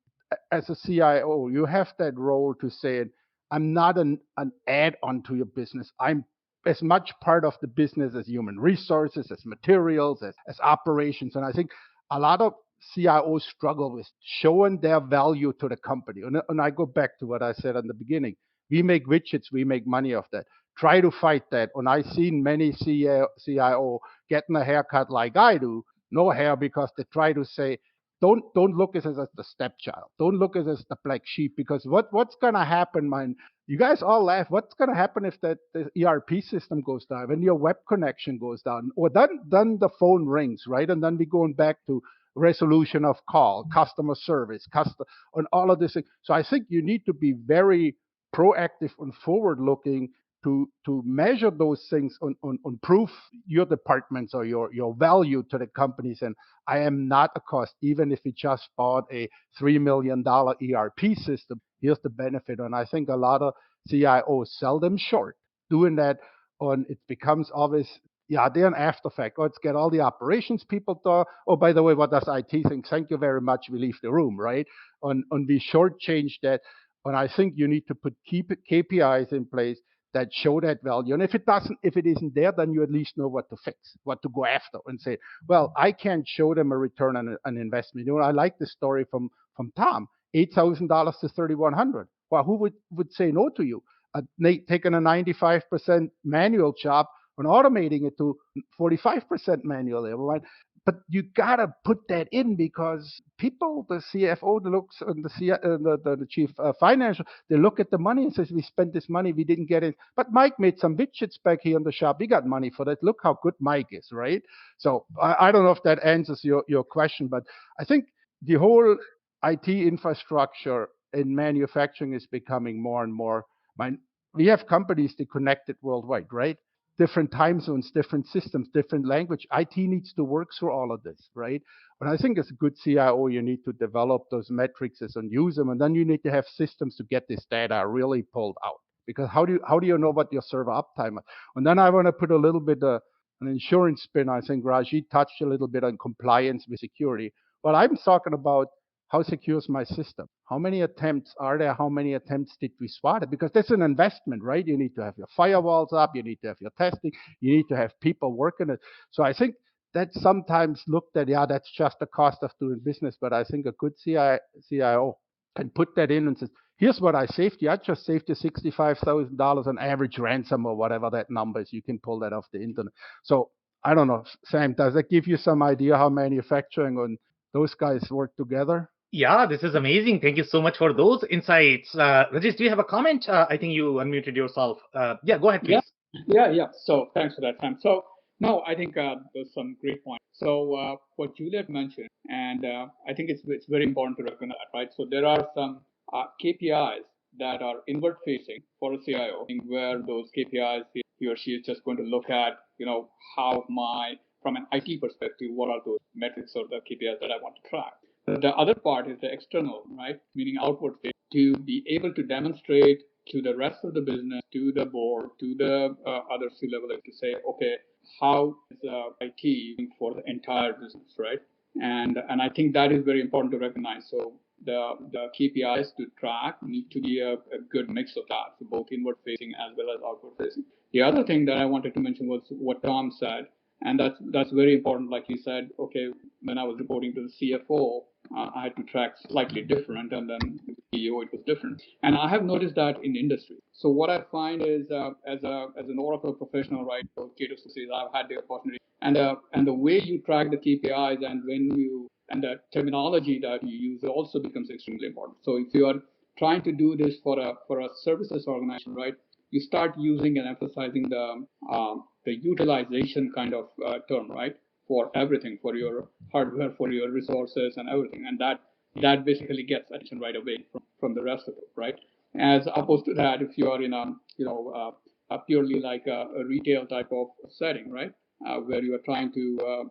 S7: as a CIO, you have that role to say, I'm not an add-on to your business. I'm as much part of the business as human resources, as materials, as operations. And I think a lot of CIOs struggle with showing their value to the company. And I go back to what I said in the beginning. We make widgets, we make money off that. Try to fight that. And I've seen many CIO getting a haircut like I do, no hair, because they try to say, don't look at us as the stepchild. Don't look at us as the black sheep, because what's going to happen, man? You guys all laugh. What's going to happen if the ERP system goes down, when your web connection goes down? Or then the phone rings, right? And then we're going back to resolution of call, customer service, and all of this. So I think you need to be very proactive and forward-looking to measure those things on proof your departments or your value to the companies. And I am not a cost, even if we just bought a $3 million ERP system. Here's the benefit. And I think a lot of CIOs sell them short doing that. And it becomes obvious, they're an after fact. Let's get all the operations people to, by the way, what does IT think? Thank you very much. We leave the room, right? And we shortchange that. And I think you need to put KPIs in place that show that value. And if it isn't there, then you at least know what to fix, what to go after, and say, well, I can't show them a return on an investment. I like the story from Tom, $8,000 to $3,100. Well, who would say no to you? Taking a 95% manual job and automating it to 45% manual labor, right? But you gotta put that in, because people, the CFO looks, and the chief financial, they look at the money and says, we spent this money, we didn't get it. But Mike made some widgets back here in the shop. We got money for that. Look how good Mike is, right? So I don't know if that answers your question, but I think the whole IT infrastructure in manufacturing is becoming more and more. We have companies that connected worldwide, right? different time zones, different systems, different language. IT needs to work through all of this, right? And I think as a good CIO, you need to develop those metrics and use them, and then you need to have systems to get this data really pulled out. Because how do you know what your server uptime is? And then I want to put a little bit an insurance spin. I think Raji touched a little bit on compliance with security. Well, I'm talking about how secure is my system? How many attempts are there? How many attempts did we spot it? Because that's an investment, right? You need to have your firewalls up. You need to have your testing. You need to have people working it. So I think that's sometimes looked at, yeah, that's just the cost of doing business. But I think a good CIO can put that in and says, here's what I saved you. I just saved you $65,000 on average ransom or whatever that number is. You can pull that off the internet. So I don't know, Sam, does that give you some idea how manufacturing and those guys work together?
S3: Yeah, this is amazing. Thank you so much for those insights. Rajesh, do you have a comment? I think you unmuted yourself. Yeah, go ahead, please.
S5: Yeah. So thanks for that, Sam. So no, I think there's some great points. So what Juliet mentioned, and I think it's very important to recognize that, right? So there are some KPIs that are inward facing for a CIO, where those KPIs he or she is just going to look at, how from an IT perspective, what are those metrics or the KPIs that I want to track. The other part is the external, right? Meaning outward face, to be able to demonstrate to the rest of the business, to the board, to the other C-level, to say, okay, how is IT for the entire business, right? And I think that is very important to recognize. So the KPIs to track need to be a good mix of that, so both inward facing as well as outward facing. The other thing that I wanted to mention was what Tom said, and that's very important. Like he said, okay, when I was reporting to the CFO, I had to track slightly different, and then the CEO it was different. And I have noticed that in industry. So what I find is, as an Oracle professional, right, so I've had the opportunity, and the way you track the KPIs and the terminology that you use also becomes extremely important. So if you are trying to do this for a services organization, right, you start using and emphasizing the utilization kind of term, right, for everything, for your hardware, for your resources and everything, and that basically gets attention right away from the rest of it, right? As opposed to that, if you are in a purely like a retail type of setting, right, where you are trying to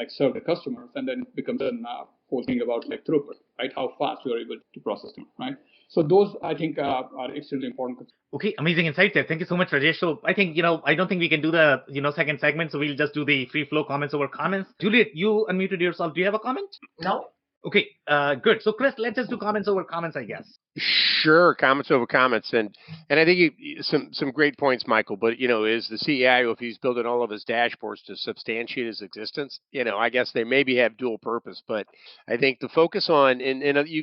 S5: serve the customers, and then it becomes a whole thing about like throughput, right? How fast you are able to process them, right? So those, I think, are extremely important.
S3: Okay, amazing insights there. Thank you so much, Rajesh. So I think, I don't think we can do the, second segment, so we'll just do the free flow comments over comments. Juliet, you unmuted yourself. Do you have a comment?
S6: No.
S3: Okay, good. So Chris, let's just do comments over comments, I guess.
S4: Sure, comments over comments, and I think some great points, Michael. But is the CIO, if he's building all of his dashboards to substantiate his existence, I guess they maybe have dual purpose. But I think the focus on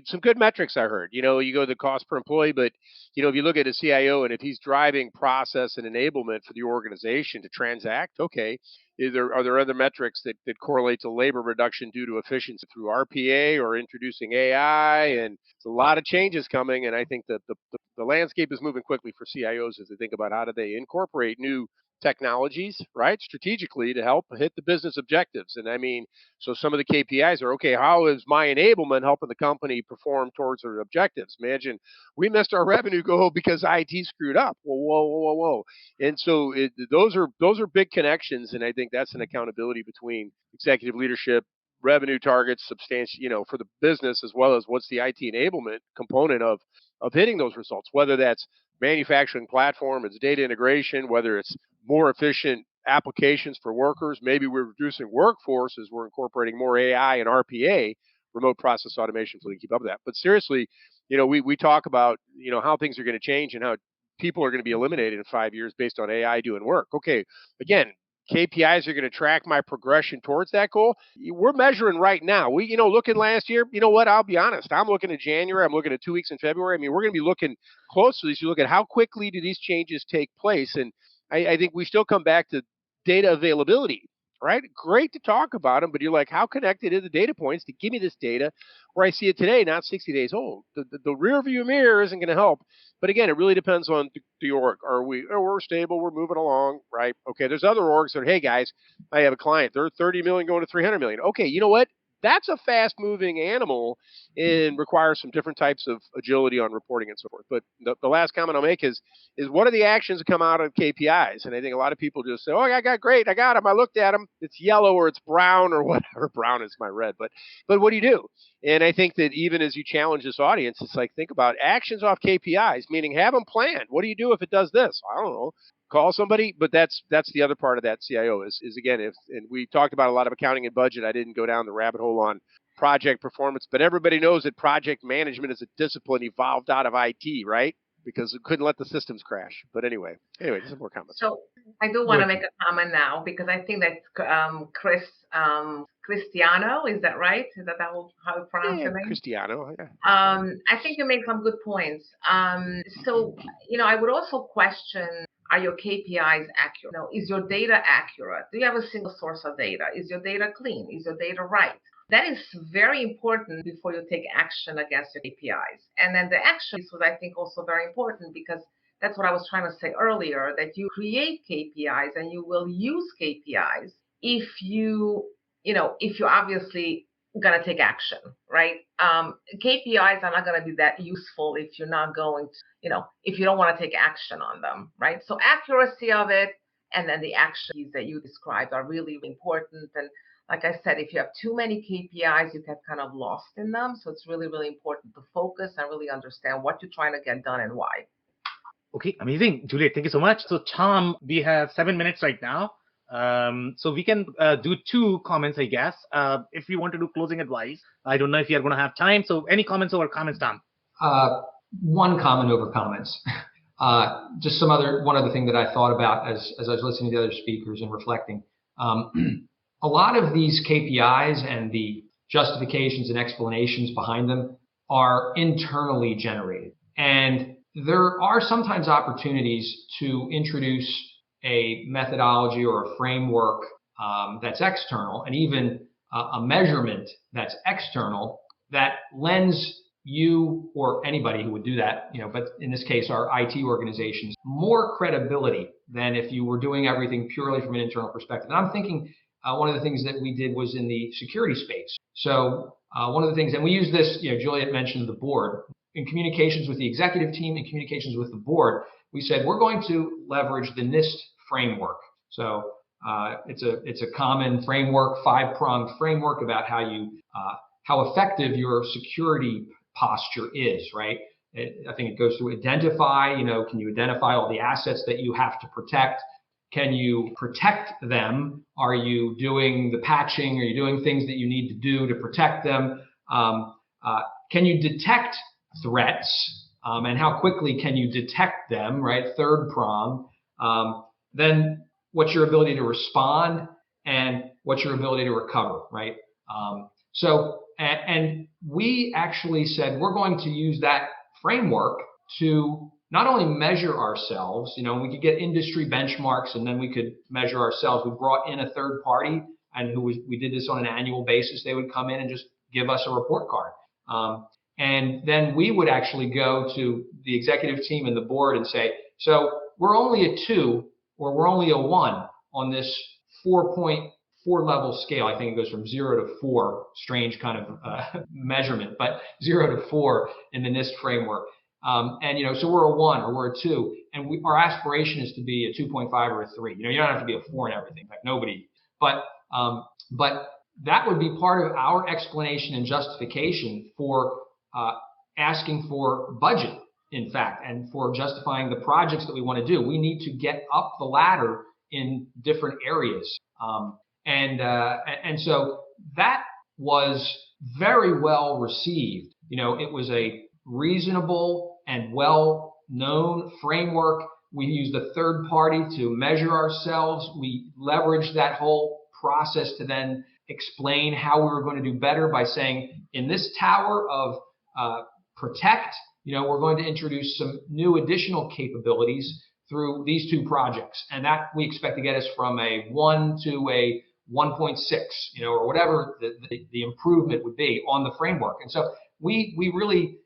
S4: some good metrics I heard. You go to the cost per employee, but if you look at a CIO and if he's driving process and enablement for the organization to transact, okay. Are there other metrics that correlate to labor reduction due to efficiency through RPA or introducing AI? And it's a lot of changes coming, and I think that the landscape is moving quickly for CIOs as they think about how do they incorporate new technologies, right, strategically to help hit the business objectives. And I mean, so some of the KPIs are, okay, how is my enablement helping the company perform towards their objectives? Imagine we missed our revenue goal because IT screwed up. Whoa. And so those are big connections, and I think that's an accountability between executive leadership, revenue targets, substantial, for the business, as well as what's the IT enablement component of hitting those results, whether that's manufacturing platform, it's data integration, whether it's more efficient applications for workers. Maybe we're reducing workforce as we're incorporating more AI and RPA, remote process automation, so we can keep up with that. But seriously, we talk about, how things are going to change and how people are going to be eliminated in 5 years based on AI doing work. Okay, again, KPIs are going to track my progression towards that goal. We're measuring right now. We, looking last year, what? I'll be honest. I'm looking at January. I'm looking at 2 weeks in February. I mean, we're going to be looking closely to look at how quickly do these changes take place. And I think we still come back to data availability, right? Great to talk about them, but you're like, how connected are the data points to give me this data where I see it today, not 60 days old? The rear view mirror isn't going to help. But again, it really depends on the org. We're stable, we're moving along, right? Okay, there's other orgs that, hey guys, I have a client, they're 30 million going to 300 million. Okay, you know what? that's a fast-moving animal and requires some different types of agility on reporting and so forth. But the last comment I'll make is what are the actions that come out of KPIs? And I think a lot of people just say, oh, I got great, I got them, I looked at them, it's yellow or it's brown or whatever. Brown is my red, but what do you do? And I think that even as you challenge this audience, it's like, think about actions off KPIs, meaning have them planned. What do you do if it does this? I don't know. Call somebody, but that's the other part of that CIO is again, and we talked about a lot of accounting and budget. I didn't go down the rabbit hole on project performance, but everybody knows that project management is a discipline evolved out of IT, right? Because it couldn't let the systems crash. But anyway, just some more comments.
S6: So I do want to make a comment now because I think that Cristiano, is that right? Is that how you pronounce your name?
S4: Cristiano. Yeah.
S6: I think you make some good points. So I would also question: are your KPIs accurate? Is your data accurate? Do you have a single source of data? Is your data clean? Is your data right? That is very important before you take action against your KPIs. And then the action was, I think, also very important because that's what I was trying to say earlier, that you create KPIs and you will use KPIs if you're obviously going to take action, right? KPIs are not going to be that useful if you're not going to, if you don't want to take action on them, right? So accuracy of it and then the actions that you described are really important. And like I said, if you have too many KPIs, you get kind of lost in them. So it's really, really important to focus and really understand what you're trying to get done and why.
S3: Okay, amazing. Juliet, thank you so much. So Tom, we have 7 minutes right now. So we can do 2 comments, I guess. If you want to do closing advice, I don't know if you're going to have time. So any comments over comments, Tom?
S1: One comment over comments. Just one other thing that I thought about as I was listening to the other speakers and reflecting. A lot of these KPIs and the justifications and explanations behind them are internally generated. And there are sometimes opportunities to introduce a methodology or a framework that's external, and even a measurement that's external that lends you or anybody who would do that, but in this case, our IT organizations, more credibility than if you were doing everything purely from an internal perspective. And I'm thinking one of the things that we did was in the security space. So one of the things, and we use this, Juliet mentioned the board. In communications with the executive team and communications with the board, we said we're going to leverage the NIST framework. So it's a common framework, 5-pronged framework about how effective your security posture is, right? I think it goes through identify, can you identify all the assets that you have to protect? Can you protect them? Are you doing the patching? Are you doing things that you need to do to protect them? Can you detect threats? And how quickly can you detect them, right? 3rd prong. Then what's your ability to respond and what's your ability to recover, right? And we actually said we're going to use that framework to not only measure ourselves, we could get industry benchmarks and then we could measure ourselves. We brought in a third party and we did this on an annual basis. They would come in and just give us a report card. And then we would actually go to the executive team and the board and say, so we're only a 2 or we're only a 1 on this 4.4 level scale. I think it goes from 0 to 4, strange kind of measurement, but 0 to 4 in the NIST framework. So we're a 1 or we're a 2, and our aspiration is to be a 2.5 or a 3. You don't have to be a 4 and everything, like nobody. But that would be part of our explanation and justification for asking for budget, in fact, and for justifying the projects that we want to do. We need to get up the ladder in different areas, and so that was very well received. It was a reasonable and well-known framework. We used a third party to measure ourselves. We leveraged that whole process to then explain how we were going to do better by saying, in this tower of protect, we're going to introduce some new additional capabilities through these 2 projects. And that we expect to get us from a 1 to a 1.6, or whatever the improvement would be on the framework. And so we really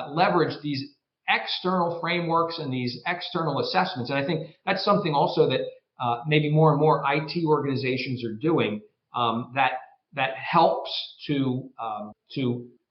S1: leverage these external frameworks and these external assessments. And I think that's something also that maybe more and more IT organizations are doing, that that helps to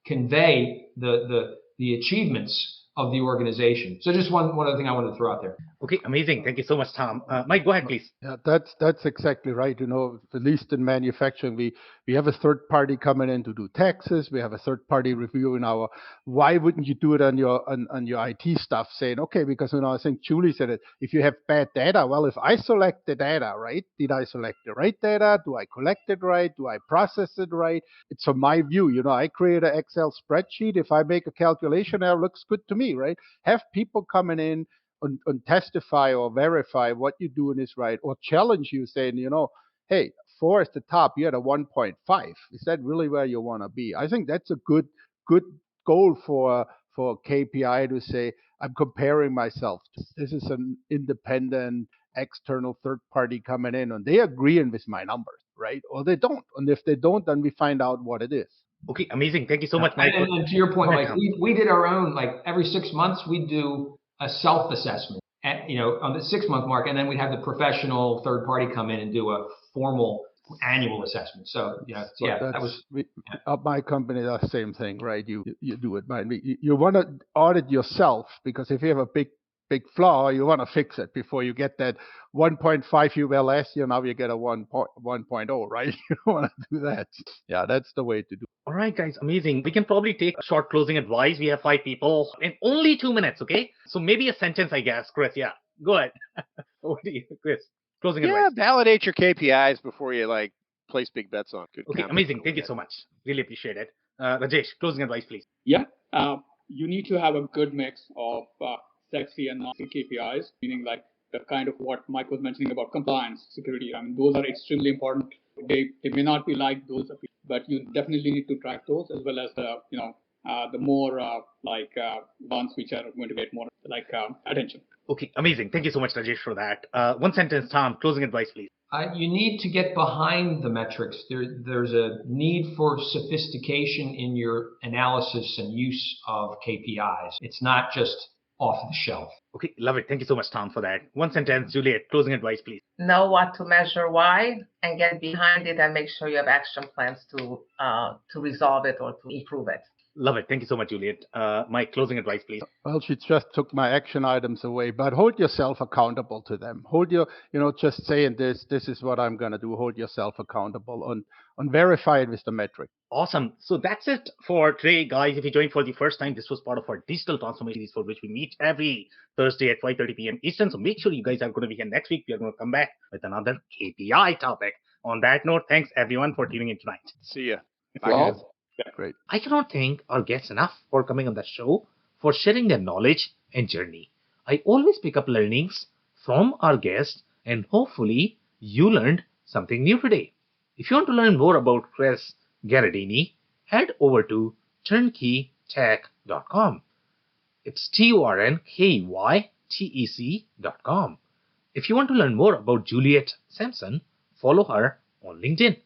S1: convey the achievements of the organization. So just one other thing I wanted to throw out there.
S3: Okay, amazing. Thank you so much, Tom. Mike, go ahead, please.
S7: Yeah, that's exactly right. At least in manufacturing, we have a third party coming in to do taxes. We have a third party reviewing our. Why wouldn't you do it on your IT stuff? Saying, okay, because I think Julie said it. If you have bad data, well, if I select the data, right? Did I select the right data? Do I collect it right? Do I process it right? It's from my view. I create an Excel spreadsheet. If I make a calculation, it looks good to me, right? Have people coming in and testify or verify what you're doing is right, or challenge you saying, hey, 4 is the top, you're at a 1.5. Is that really where you want to be? I think that's a good goal for KPI to say, I'm comparing myself. This is an independent external third party coming in and they agreeing with my numbers, right? Or they don't. And if they don't, then we find out what it is.
S3: Okay, amazing. Thank you so much, Mike.
S1: And to your point, Mike, we did our own, like every 6 months, we do a self-assessment on the 6-month mark, and then we'd have the professional third party come in and do a formal annual assessment. So that was
S7: at my company. The same thing, right? You do it. You want to audit yourself, because if you have a big flaw, you want to fix it before you get that 1.5 you were last year. Now you get a 1.0, right? You don't want to do that. Yeah, that's the way to do it.
S3: All right, guys, amazing. We can probably take a short closing advice. We have 5 people in only 2 minutes, okay? So maybe a sentence, I guess. Chris, yeah, go ahead. Over to you, Chris. Closing advice.
S4: Yeah, validate your KPIs before you place big bets on. Good.
S3: Okay, amazing. Thank you so much. Really appreciate it. Rajesh, closing advice, please.
S5: Yeah, you need to have a good mix of sexy and non-sexy KPIs, meaning like the kind of what Mike was mentioning about compliance, security. I mean, those are extremely important. They may not be like those, but you definitely need to track those, as well as the more ones which are going to get more attention.
S3: Okay, amazing. Thank you so much, Rajesh, for that. One sentence, Tom, closing advice, please.
S1: You need to get behind the metrics. There's a need for sophistication in your analysis and use of KPIs. It's not just off the shelf.
S3: Okay, love it. Thank you so much, Tom, for that. One sentence, Juliet, closing advice, please.
S6: Know what to measure, why, and get behind it, and make sure you have action plans to resolve it or to improve it.
S3: Love it. Thank you so much, Juliet. Mike, closing advice, please.
S7: Well, she just took my action items away, but hold yourself accountable to them. Hold just saying this is what I'm going to do. Hold yourself accountable and verify it with the metric.
S3: Awesome. So that's it for today, guys. If you joined for the first time, this was part of our digital transformation series, for which we meet every Thursday at 5:30 p.m. Eastern. So make sure you guys are going to be here next week. We are going to come back with another KPI topic. On that note, thanks everyone for tuning in tonight.
S4: See ya.
S3: Bye, guys. Yeah.
S7: Great.
S3: I cannot thank our guests enough for coming on the show, for sharing their knowledge and journey. I always pick up learnings from our guests, and hopefully you learned something new today. If you want to learn more about Chris Garadini, head over to turnkeytech.com. It's turnkeytec.com. If you want to learn more about Juliet Sampson, follow her on LinkedIn.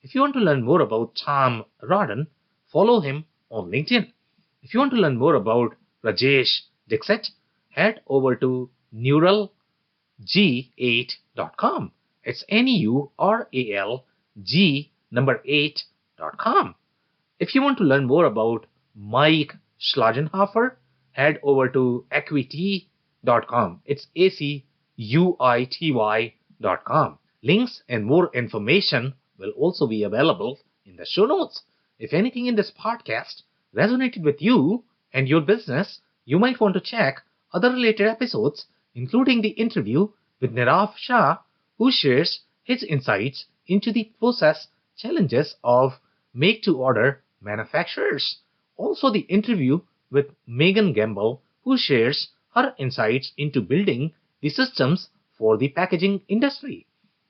S3: If you want to learn more about Tom Rodden, follow him on LinkedIn. If you want to learn more about Rajesh Dixit, head over to neuralg8.com. It's NEURALG8.com. If you want to learn more about Mike Schlagenhofer, head over to acuity.com. It's ACUITY.com. Links and more information will also be available in the show notes. If anything in this podcast resonated with you and your business, you might want to check other related episodes, including the interview with Nirav Shah, who shares his insights into the process challenges of make-to-order manufacturers. Also, the interview with Megan Gamble, who shares her insights into building the systems for the packaging industry.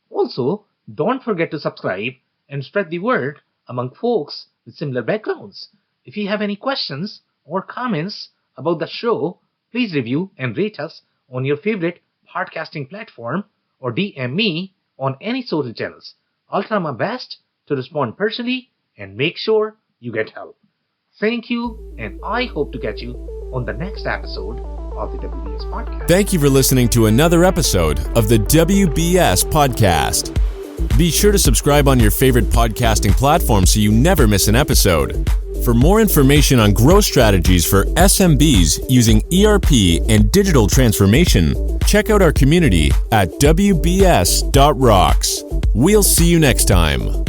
S3: Also, don't forget to subscribe and spread the word among folks with similar backgrounds. If you have any questions or comments about the show, please review and rate us on your favorite podcasting platform or DM me on any social channels. I'll try my best to respond personally and make sure you get help. Thank you, and I hope to catch you on the next episode of the WBS Podcast.
S2: Thank you for listening to another episode of the WBS Podcast. Be sure to subscribe on your favorite podcasting platform so you never miss an episode. For more information on growth strategies for SMBs using ERP and digital transformation, check out our community at WBS.rocks. We'll see you next time.